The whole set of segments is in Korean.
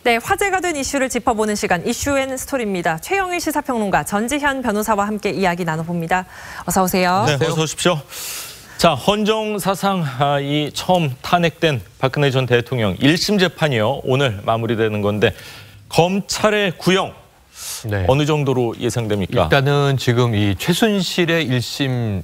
네, 화제가 된 이슈를 짚어보는 시간 이슈앤스토리입니다. 최영일 시사평론가, 전지현 변호사와 함께 이야기 나눠봅니다. 어서 오세요. 네, 어서 오십시오. 자, 헌정 사상 이 처음 탄핵된 박근혜 전 대통령 1심 재판이요. 오늘 마무리되는 건데 검찰의 구형 어느 정도로 예상됩니까? 일단은 지금 이 최순실의 1심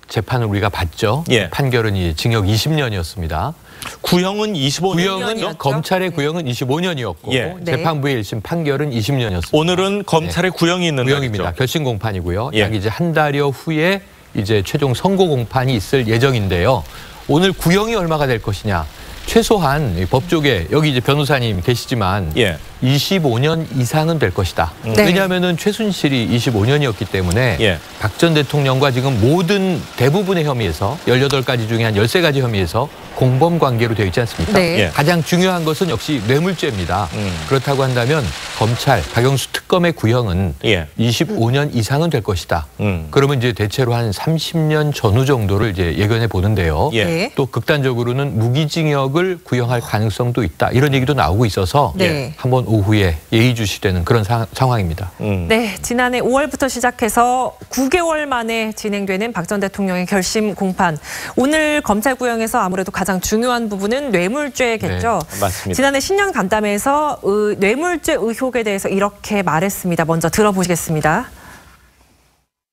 재판을 우리가 봤죠. 예. 판결은 이 징역 20년이었습니다. 구형은 25년. 구형은 검찰의 구형은 25년이었고 예. 재판부의 1심 판결은 20년이었습니다. 오늘은 검찰의 구형이 있는 구형입니다. 날이죠. 결심 공판이고요. 예. 약 이제 한 달여 후에 이제 최종 선고 공판이 있을 예정인데요. 오늘 구형이 얼마가 될 것이냐? 최소한 법조계 여기 이제 변호사님 계시지만 예. 25년 이상은 될 것이다. 네. 왜냐하면은 최순실이 25년이었기 때문에 예. 박 전 대통령과 지금 모든 대부분의 혐의에서 18가지 중에 한 13가지 혐의에서 공범 관계로 되어 있지 않습니까? 네. 예. 가장 중요한 것은 역시 뇌물죄입니다. 그렇다고 한다면 검찰 박영수 특검의 구형은 예. 25년 이상은 될 것이다. 그러면 이제 대체로 한 30년 전후 정도를 이제 예견해 보는데요. 예. 네. 또 극단적으로는 무기징역을 구형할 가능성도 있다. 이런 얘기도 나오고 있어서 네. 한번 오후에 예의주시되는 그런 상황입니다. 네, 지난해 5월부터 시작해서 9개월 만에 진행되는 박 전 대통령의 결심 공판. 오늘 검찰 구형에서 아무래도 가장 중요한 부분은 뇌물죄겠죠. 네, 맞습니다. 지난해 신년 간담회에서 뇌물죄 의혹에 대해서 이렇게 말했습니다. 먼저 들어보시겠습니다.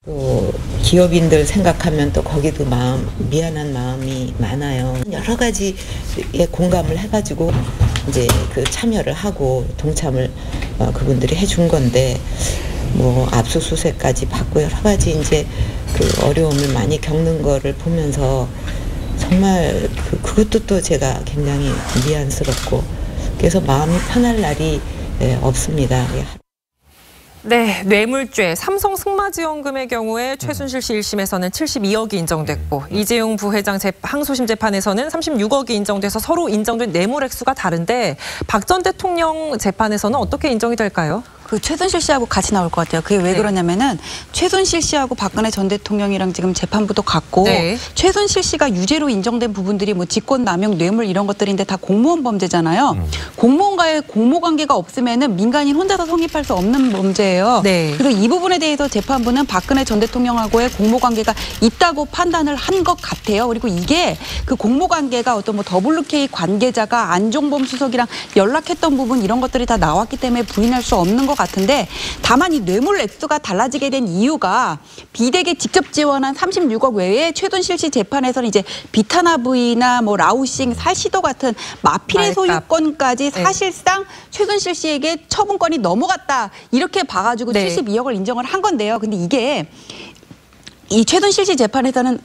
또 기업인들 생각하면 또 거기도 미안한 마음이 많아요. 여러 가지에 공감을 해가지고 이제 그 참여를 하고 동참을 그분들이 해준 건데 뭐 압수수색까지 받고 여러 가지 이제 그 어려움을 많이 겪는 거를 보면서 정말 그것도 또 제가 굉장히 미안스럽고 그래서 마음이 편할 날이 없습니다. 네, 뇌물죄, 삼성 승마지원금의 경우에 최순실 씨 1심에서는 72억이 인정됐고 이재용 부회장 항소심 재판에서는 36억이 인정돼서 서로 인정된 뇌물 액수가 다른데 박 전 대통령 재판에서는 어떻게 인정이 될까요? 그 최순실 씨하고 같이 나올 것 같아요. 그게 왜 그러냐면은 최순실 씨하고 박근혜 전 대통령이랑 지금 재판부도 같고 네. 최순실 씨가 유죄로 인정된 부분들이 뭐 직권 남용, 뇌물 이런 것들인데 다 공무원 범죄잖아요. 공무원과의 공모 관계가 없으면은 민간인 혼자서 성립할 수 없는 범죄예요. 네. 그래서 이 부분에 대해서 재판부는 박근혜 전 대통령하고의 공모 관계가 있다고 판단을 한 것 같아요. 그리고 이게 그 공모 관계가 어떤 뭐 WK 관계자가 안종범 수석이랑 연락했던 부분 이런 것들이 다 나왔기 때문에 부인할 수 없는 것 같은데 다만 이 뇌물 액수가 달라지게 된 이유가 비덱에 직접 지원한 36억 외에 최순실 씨 재판에서는 이제 비타나브이나 뭐 라우싱, 살시도 같은 마필의 소유권까지 사실상 최순실 씨에게 처분권이 넘어갔다 이렇게 봐가지고 72억을 인정을 한 건데요. 근데 이게 이 최순실 씨 재판에서는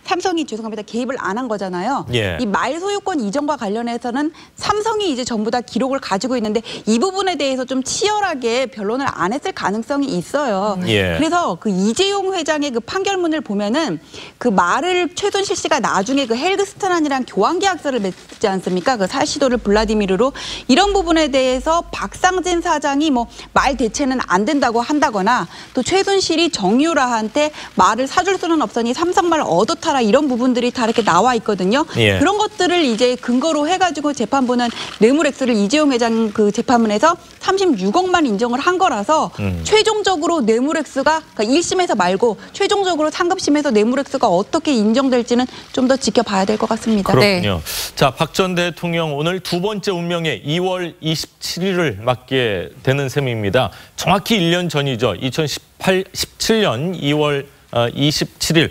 삼성이 죄송합니다 개입을 안 한 거잖아요. 예. 이 말 소유권 이전과 관련해서는 삼성이 이제 전부 다 기록을 가지고 있는데 이 부분에 대해서 좀 치열하게 변론을 안 했을 가능성이 있어요. 예. 그래서 그 이재용 회장의 그 판결문을 보면은 그 말을 최순실 씨가 나중에 그 헬그스트란이랑 교환 계약서를 맺지 않습니까? 그 살시도를 블라디미르로 이런 부분에 대해서 박상진 사장이 뭐 말 대체는 안 된다고 한다거나 또 최순실이 정유라한테 말을 사줄 수는 없으니 삼성말 얻어타라 이런 부분들이 다 이렇게 나와 있거든요. 예. 그런 것들을 이제 근거로 해가지고 재판부는 뇌물 액수를 이재용 회장 그 재판문에서 36억만 인정을 한 거라서 최종적으로 뇌물 액수가 그러니까 1심에서 말고 최종적으로 상급심에서 뇌물 액수가 어떻게 인정될지는 좀 더 지켜봐야 될 것 같습니다. 그렇군요. 자, 박 전 대통령 오늘 두 번째 운명에 2월 27일을 맞게 되는 셈입니다. 정확히 1년 전이죠. 2017년 2월 27일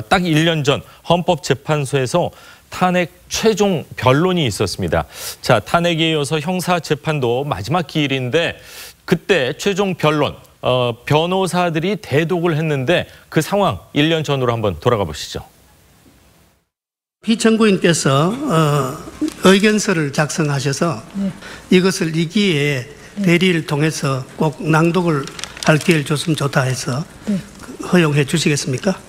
딱 1년 전 헌법재판소에서 탄핵 최종 변론이 있었습니다. 자, 탄핵에 이어서 형사재판도 마지막 기일인데 그때 최종 변론 변호사들이 대독을 했는데 그 상황 1년 전으로 한번 돌아가 보시죠. 피청구인께서 의견서를 작성하셔서 이것을 이 기회에 대리를 통해서 꼭 낭독을 할 기회를 줬으면 좋다 해서 허용해 주시겠습니까?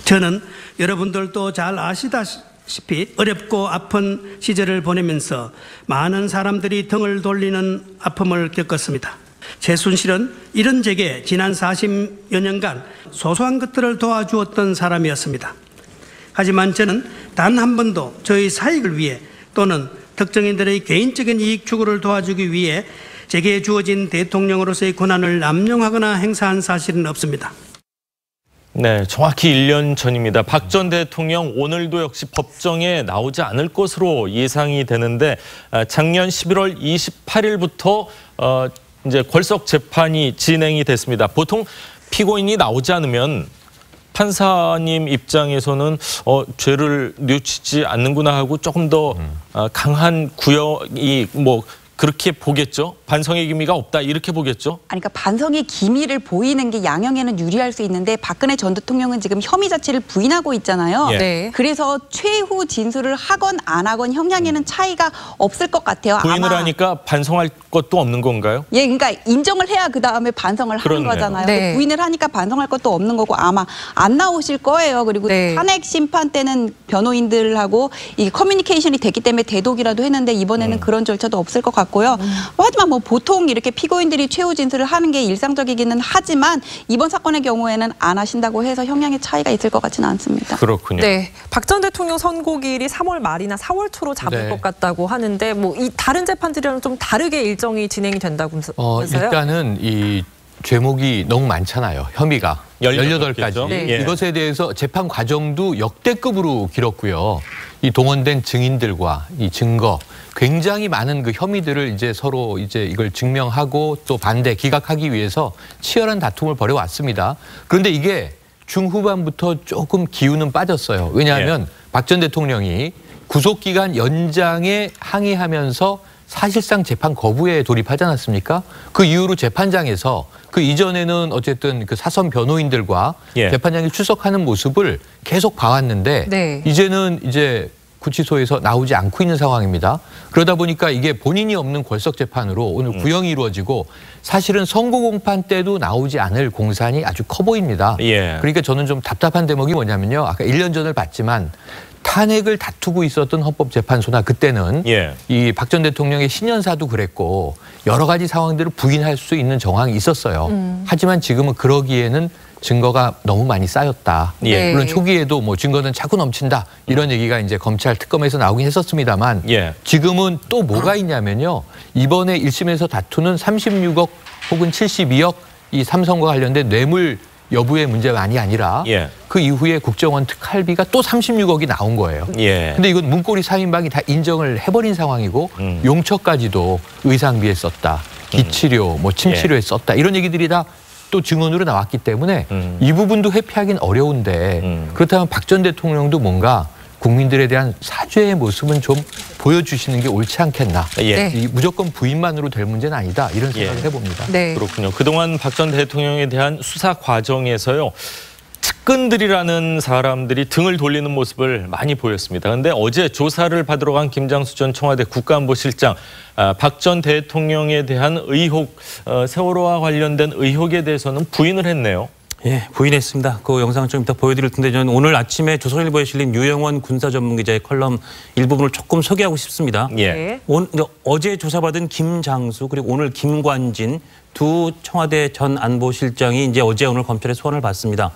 저는 여러분들도 잘 아시다시피 어렵고 아픈 시절을 보내면서 많은 사람들이 등을 돌리는 아픔을 겪었습니다. 최순실은 이런 제게 지난 40여 년간 소소한 것들을 도와주었던 사람이었습니다. 하지만 저는 단 한 번도 저희 사익을 위해 또는 특정인들의 개인적인 이익 추구를 도와주기 위해 제게 주어진 대통령으로서의 권한을 남용하거나 행사한 사실은 없습니다. 네, 정확히 1년 전입니다. 박 전 대통령 오늘도 역시 법정에 나오지 않을 것으로 예상이 되는데 작년 11월 28일부터 이제 궐석 재판이 진행이 됐습니다. 보통 피고인이 나오지 않으면 판사님 입장에서는 죄를 뉘우치지 않는구나 하고 조금 더 강한 구형이 그렇게 보겠죠. 반성의 기미가 없다 이렇게 보겠죠. 아니, 그러니까 반성의 기미를 보이는 게 양형에는 유리할 수 있는데 박근혜 전 대통령은 지금 혐의 자체를 부인하고 있잖아요. 예. 네. 그래서 최후 진술을 하건 안 하건 형량에는 차이가 없을 것 같아요. 부인을 아마. 하니까 반성할 것도 없는 건가요? 예, 그러니까 인정을 해야 그 다음에 반성을 그렇네요. 하는 거잖아요. 네. 근데 부인을 하니까 반성할 것도 없는 거고 아마 안 나오실 거예요. 그리고 네. 탄핵 심판 때는 변호인들하고 이 커뮤니케이션이 됐기 때문에 대독이라도 했는데 이번에는 그런 절차도 없을 것 같고요. 하지만 보통 이렇게 피고인들이 최후 진술을 하는 게 일상적이기는 하지만 이번 사건의 경우에는 안 하신다고 해서 형량의 차이가 있을 것 같지는 않습니다. 그렇군요. 네, 박 전 대통령 선고일이 3월 말이나 4월 초로 잡을 네. 것 같다고 하는데 이 다른 재판들이랑 좀 다르게 일정이 진행이 된다면서요? 일단은 이 죄목이 너무 많잖아요. 혐의가 18가지. 네. 예. 이것에 대해서 재판 과정도 역대급으로 길었고요. 이 동원된 증인들과 이 증거 굉장히 많은 그 혐의들을 이제 서로 이제 이걸 증명하고 또 반대 기각하기 위해서 치열한 다툼을 벌여왔습니다. 그런데 이게 중후반부터 조금 기운은 빠졌어요. 왜냐하면 박 전 대통령이 구속기간 연장에 항의하면서 사실상 재판 거부에 돌입하지 않았습니까? 그 이후로 재판장에서 그 이전에는 어쨌든 그 사선 변호인들과 재판장이 출석하는 모습을 계속 봐왔는데 네. 이제는 이제 구치소에서 나오지 않고 있는 상황입니다. 그러다 보니까 이게 본인이 없는 궐석 재판으로 오늘 구형이 이루어지고 사실은 선고 공판 때도 나오지 않을 공산이 아주 커 보입니다. 예. 그러니까 저는 좀 답답한 대목이 뭐냐면요. 아까 1년 전을 봤지만 탄핵을 다투고 있었던 헌법재판소나 그때는 이 박 전 대통령의 신년사도 그랬고 여러 가지 상황들을 부인할 수 있는 정황이 있었어요. 하지만 지금은 그러기에는 증거가 너무 많이 쌓였다. 네. 물론 초기에도 증거는 자꾸 넘친다. 이런 얘기가 이제 검찰 특검에서 나오긴 했었습니다만 지금은 또 뭐가 있냐면요. 이번에 1심에서 다투는 36억 혹은 72억 이 삼성과 관련된 뇌물 여부의 문제만이 아니라 그 이후에 국정원 특활비가 또 36억이 나온 거예요. 근데 이건 문고리 3인방이 다 인정을 해버린 상황이고 용처까지도 의상비에 썼다. 기치료, 침치료에 썼다. 이런 얘기들이 다 또 증언으로 나왔기 때문에 이 부분도 회피하긴 어려운데 그렇다면 박 전 대통령도 뭔가 국민들에 대한 사죄의 모습은 좀 보여주시는 게 옳지 않겠나. 이 무조건 부인만으로 될 문제는 아니다. 이런 생각을 해봅니다. 네. 그렇군요. 그동안 박 전 대통령에 대한 수사 과정에서요. 측근들이라는 사람들이 등을 돌리는 모습을 많이 보였습니다. 그런데 어제 조사를 받으러 간 김장수 전 청와대 국가안보실장 박 전 대통령에 대한 의혹, 세월호와 관련된 의혹에 대해서는 부인을 했네요. 예, 부인했습니다. 그 영상을 좀 이따 보여드릴 텐데 저는 오늘 아침에 조선일보에 실린 유영원 군사전문기자의 컬럼 일부분을 조금 소개하고 싶습니다. 어제 조사받은 김장수 그리고 오늘 김관진 두 청와대 전 안보실장이 이제 어제 오늘 검찰의 소환을 받습니다.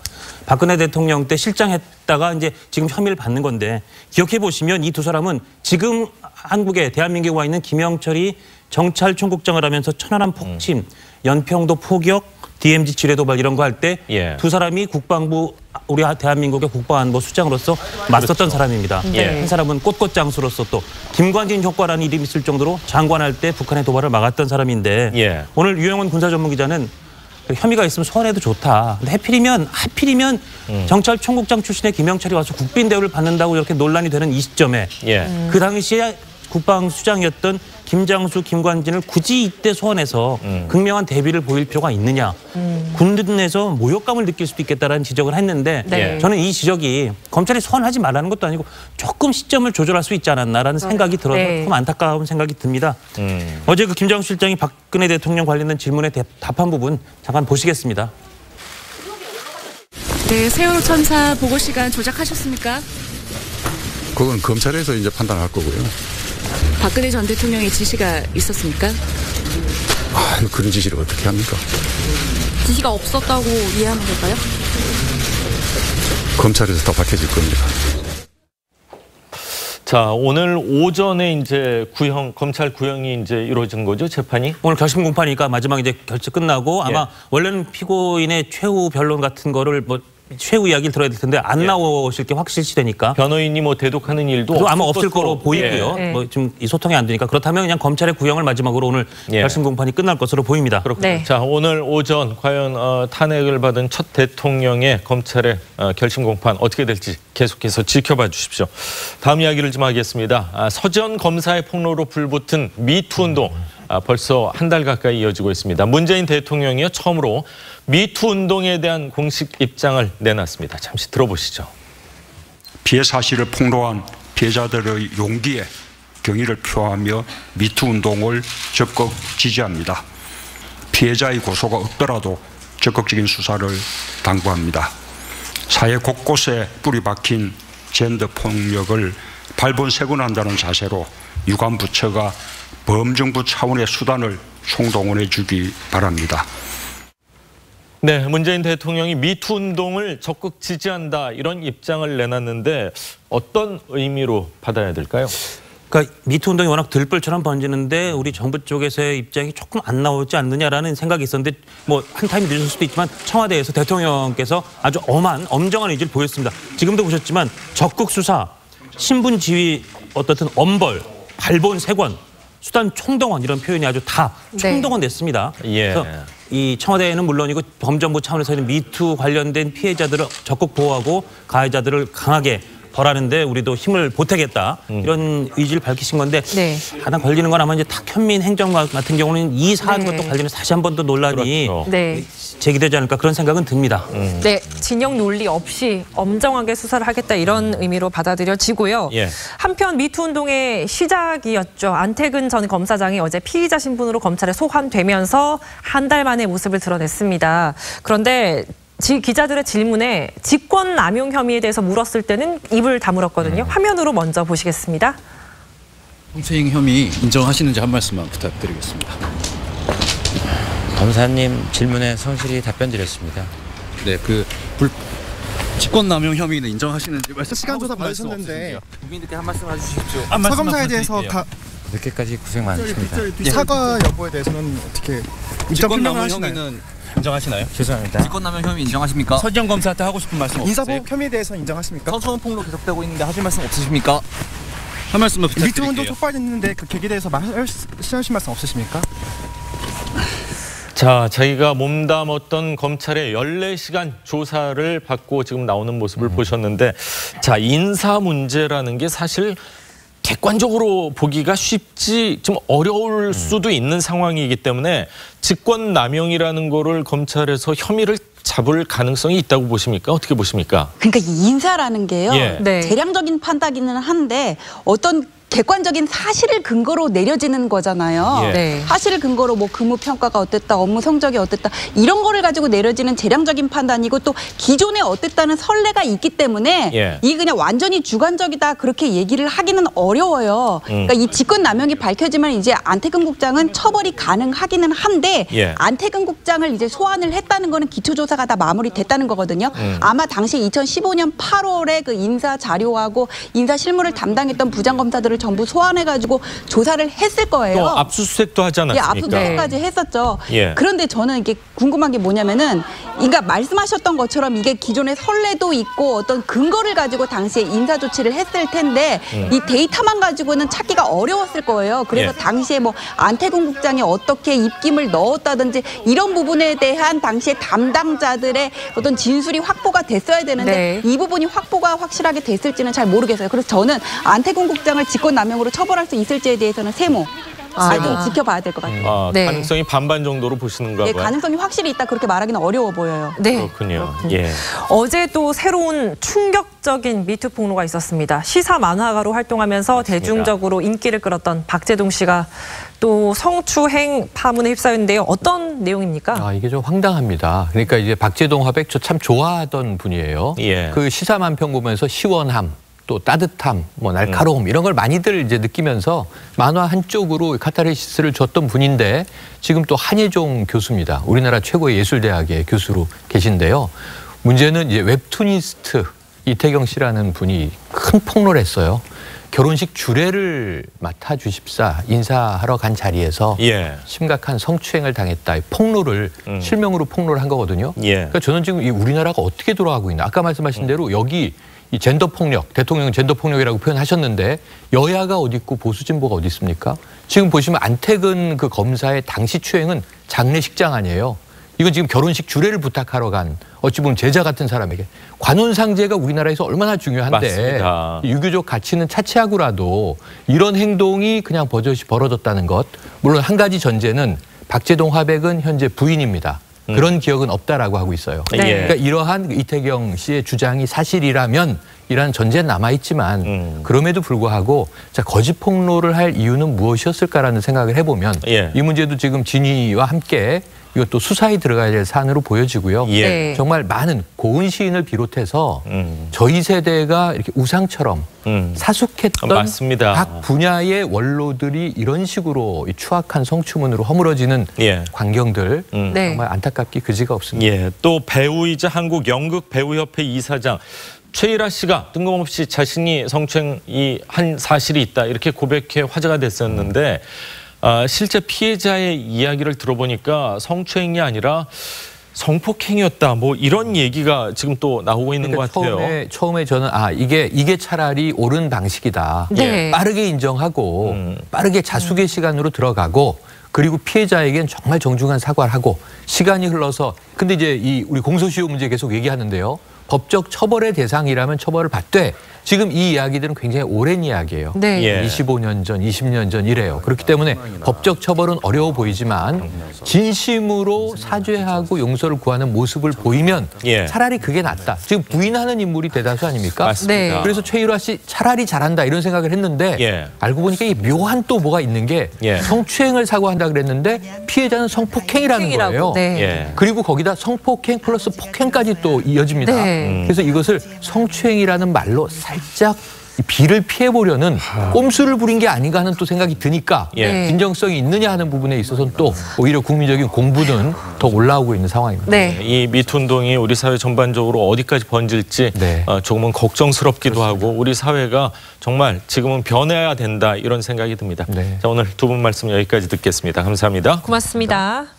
박근혜 대통령 때 실장했다가 이제 지금 혐의를 받는 건데 기억해 보시면 이 두 사람은 지금 한국에 대한민국에 와 있는 김영철이 정찰총국장을 하면서 천안함 폭침, 연평도 포격, DMZ 지뢰 도발 이런 거 할 때 두 사람이 국방부 우리 대한민국의 국방안보 수장으로서 맞섰던 사람입니다. 한 사람은 꽃꽃장수로서 또 김관진 효과라는 이름이 있을 정도로 장관할 때 북한의 도발을 막았던 사람인데 오늘 유영원 군사전문기자는 혐의가 있으면 소환해도 좋다. 근데 하필이면 정찰총국장 출신의 김영철이 와서 국빈 대우를 받는다고 이렇게 논란이 되는 이 시점에 그 당시에 국방수장이었던 김장수, 김관진을 굳이 이때 소환해서 극명한 대비를 보일 필요가 있느냐. 군들 내에서 모욕감을 느낄 수도 있겠다라는 지적을 했는데 저는 이 지적이 검찰이 소환하지 말라는 것도 아니고 조금 시점을 조절할 수 있지 않았나라는 생각이 들어서 조금 안타까운 생각이 듭니다. 어제 그 김장수 실장이 박근혜 대통령 관련된 질문에 답한 부분 잠깐 보시겠습니다. 네, 세월호 천사 보고 시간 조작하셨습니까? 그건 검찰에서 이제 판단할 거고요. 박근혜 전 대통령의 지시가 있었습니까? 그런 지시를 어떻게 합니까? 지시가 없었다고 이해하면 될까요? 검찰에서 더 밝혀질 겁니다. 자, 오늘 오전에 이제 검찰 구형이 이제 이루어진 거죠, 재판이? 오늘 결심 공판이니까 마지막 이제 결심 끝나고 아마 원래는 피고인의 최후 변론 같은 거를 뭐 최후 이야기를 들어야 될 텐데 안 나오실 게 확실시되니까 변호인이 뭐 대독하는 일도 아마 없을 거로 보이고요. 뭐 지금 이 소통이 안 되니까 그렇다면 그냥 검찰의 구형을 마지막으로 오늘 결심 공판이 끝날 것으로 보입니다. 그렇군요. 자, 오늘 오전 과연 탄핵을 받은 첫 대통령의 검찰의 결심 공판 어떻게 될지 계속해서 지켜봐 주십시오. 다음 이야기를 좀 하겠습니다. 서지현 검사의 폭로로 불붙은 미투 운동. 벌써 한 달 가까이 이어지고 있습니다. 문재인 대통령이요 처음으로 미투 운동에 대한 공식 입장을 내놨습니다. 잠시 들어보시죠. 피해 사실을 폭로한 피해자들의 용기에 경의를 표하며 미투 운동을 적극 지지합니다. 피해자의 고소가 없더라도 적극적인 수사를 당부합니다. 사회 곳곳에 뿌리 박힌 젠더 폭력을 발본색원한다는 자세로 유관부처가 범정부 차원의 수단을 총동원해 주기 바랍니다. 네, 문재인 대통령이 미투 운동을 적극 지지한다 이런 입장을 내놨는데 어떤 의미로 받아야 될까요? 그러니까 미투 운동이 워낙 들불처럼 번지는데 우리 정부 쪽에서의 입장이 조금 안 나오지 않느냐라는 생각이 있었는데 뭐 한 타임이 늦을 수도 있지만 청와대에서 대통령께서 아주 엄정한 의지를 보였습니다. 지금도 보셨지만 적극 수사, 신분 지위 어떻든 엄벌, 발본색원, 수단 총동원 이런 표현이 아주 다 총동원 됐습니다. 그래서 이 청와대는 물론이고 범정부 차원에서는 미투 관련된 피해자들을 적극 보호하고 가해자들을 강하게 벌하는데 우리도 힘을 보태겠다 이런 의지를 밝히신 건데 하나 걸리는 건 아마 이제 탁현민 행정관 같은 경우는 이 사안과 또 관련해서 다시 한 번 더 논란이 제기되지 않을까 그런 생각은 듭니다. 네, 진영 논리 없이 엄정하게 수사를 하겠다 이런 의미로 받아들여지고요. 한편 미투 운동의 시작이었죠. 안태근 전 검사장이 어제 피의자 신분으로 검찰에 소환되면서 한 달 만에 모습을 드러냈습니다. 그런데 기자들의 질문에 직권 남용 혐의에 대해서 물었을 때는 입을 다물었거든요. 화면으로 먼저 보시겠습니다. 성추행 혐의 인정하시는지 한 말씀만 부탁드리겠습니다. 검사님 질문에 성실히 답변드렸습니다. 네, 직권 남용 혐의는 인정하시는지 말씀. 시간 조사 받으셨는데 국민들께 한 말씀 해주십시오. 서검사에 대해서 늦게까지 고생 많으십니다. 사과 여부에 대해서는 어떻게 직권 남용 혐의는 인정하시나요? 죄송합니다. 직권남용 혐의 인정하십니까? 서지현 검사한테 하고 싶은 말씀 없으세요? 인사보복 혐의에 대해서 인정하십니까? 성추행 폭로 계속되고 있는데 하실 말씀 없으십니까? 한 말씀만 부탁드릴게요. 미투 운동 촉발됐는데 그 계기에 대해서 하실 말씀 없으십니까? 자, 자기가 몸담았던 검찰의 14시간 조사를 받고 지금 나오는 모습을 보셨는데 자, 인사 문제라는 게 사실 객관적으로 보기가 쉽지 좀 어려울 수도 있는 상황이기 때문에 직권남용이라는 거를 검찰에서 혐의를 잡을 가능성이 있다고 보십니까? 어떻게 보십니까? 그러니까 이 인사라는 게요. 재량적인 판단이기는 한데 어떤 객관적인 사실을 근거로 내려지는 거잖아요. 사실을 근거로 뭐 근무 평가가 어땠다, 업무 성적이 어땠다 이런 거를 가지고 내려지는 재량적인 판단이고 또 기존에 어땠다는 선례가 있기 때문에 이게 그냥 완전히 주관적이다 그렇게 얘기를 하기는 어려워요. 그러니까 이 직권남용이 밝혀지면 이제 안태근 국장은 처벌이 가능하기는 한데 안태근 국장을 이제 소환을 했다는 거는 기초조사가 다 마무리됐다는 거거든요. 아마 당시 2015년 8월에 그 인사 자료하고 인사 실무를 담당했던 부장검사들을 전부 소환해가지고 조사를 했을 거예요. 또 압수수색도 하지 않았습니까? 압수수색까지 했었죠. 그런데 저는 이게 궁금한 게 뭐냐면은, 그러니까 말씀하셨던 것처럼 이게 기존의 선례도 있고 어떤 근거를 가지고 당시에 인사 조치를 했을 텐데 이 데이터만 가지고는 찾기가 어려웠을 거예요. 그래서 당시에 뭐 안태근 국장이 어떻게 입김을 넣었다든지 이런 부분에 대한 당시에 담당자들의 어떤 진술이 확보가 됐어야 되는데 이 부분이 확보가 확실하게 됐을지는 잘 모르겠어요. 그래서 저는 안태근 국장을 직권남용으로 처벌할 수 있을지에 대해서는 세모 지켜봐야 될 것 같아요. 가능성이 반반 정도로 보시는가 봐요. 가능성이 확실히 있다 그렇게 말하기는 어려워 보여요. 그렇군요. 어제 또 새로운 충격적인 미투 폭로가 있었습니다. 시사 만화가로 활동하면서 대중적으로 인기를 끌었던 박재동 씨가 또 성추행 파문에 휩싸였는데요. 어떤 내용입니까? 이게 좀 황당합니다. 그러니까 이제 박재동 화백 저 참 좋아하던 분이에요. 그 시사 만평 보면서 시원함, 또 따뜻함, 뭐 날카로움 이런 걸 많이들 이제 느끼면서 만화 한쪽으로 카타르시스를 줬던 분인데 지금 또 한예종 교수입니다. 우리나라 최고의 예술대학의 교수로 계신데요. 문제는 이제 웹툰니스트 이태경 씨라는 분이 큰 폭로를 했어요. 결혼식 주례를 맡아주십사 인사하러 간 자리에서 심각한 성추행을 당했다. 폭로를 실명으로 폭로를 한 거거든요. 그러니까 저는 지금 이 우리나라가 어떻게 돌아가고 있나. 아까 말씀하신 대로 여기 이 젠더 폭력, 대통령은 젠더 폭력이라고 표현하셨는데 여야가 어디 있고 보수 진보가 어디 있습니까? 지금 보시면 안태근 그 검사의 당시 추행은 장례식장 아니에요. 이건 지금 결혼식 주례를 부탁하러 간 어찌 보면 제자 같은 사람에게 관혼상제가 우리나라에서 얼마나 중요한데 맞습니다. 유교적 가치는 차치하고라도 이런 행동이 그냥 버젓이 벌어졌다는 것. 물론 한 가지 전제는 박재동 화백은 현재 부인입니다. 그런 기억은 없다라고 하고 있어요. 그러니까 이러한 이태경 씨의 주장이 사실이라면 이라는 전제는 남아있지만 그럼에도 불구하고 자 거짓 폭로를 할 이유는 무엇이었을까라는 생각을 해보면 이 문제도 지금 진위와 함께 이것도 수사에 들어가야 될 사안으로 보여지고요. 정말 많은 고은 시인을 비롯해서 저희 세대가 이렇게 우상처럼 사숙했던 맞습니다. 각 분야의 원로들이 이런 식으로 추악한 성추문으로 허물어지는 광경들 정말 안타깝기 그지가 없습니다. 또 배우이자 한국 연극 배우협회 이사장 최일아 씨가 뜬금없이 자신이 성추행이 한 사실이 있다 이렇게 고백해 화제가 됐었는데 실제 피해자의 이야기를 들어보니까 성추행이 아니라 성폭행이었다. 뭐 이런 얘기가 지금 또 나오고 있는 것 같아요. 처음에 저는 이게 차라리 옳은 방식이다. 빠르게 인정하고 빠르게 자숙의 시간으로 들어가고 그리고 피해자에겐 정말 정중한 사과를 하고 시간이 흘러서 근데 이제 우리 공소시효 문제 계속 얘기하는데요. 법적 처벌의 대상이라면 처벌을 받되 지금 이 이야기들은 굉장히 오랜 이야기예요. 25년 전, 20년 전 이래요. 그렇기 때문에 법적 처벌은 어려워 보이지만 진심으로 사죄하고 용서를 구하는 모습을 보이면 차라리 그게 낫다. 지금 부인하는 인물이 대다수 아닙니까? 맞습니다. 그래서 최일화 씨 차라리 잘한다 이런 생각을 했는데 알고 보니까 이 묘한 또 뭐가 있는 게 성추행을 사과한다 그랬는데 피해자는 성폭행이라는 거예요. 그리고 거기다 성폭행 플러스 폭행까지 또 이어집니다. 그래서 이것을 성추행이라는 말로 살짝 비를 피해보려는 꼼수를 부린 게 아닌가 하는 또 생각이 드니까 진정성이 있느냐 하는 부분에 있어서는 또 오히려 국민적인 공분은 더 올라오고 있는 상황입니다. 이 미투 운동이 우리 사회 전반적으로 어디까지 번질지 조금은 걱정스럽기도 하고 우리 사회가 정말 지금은 변해야 된다 이런 생각이 듭니다. 자, 오늘 두 분 말씀 여기까지 듣겠습니다. 감사합니다. 고맙습니다.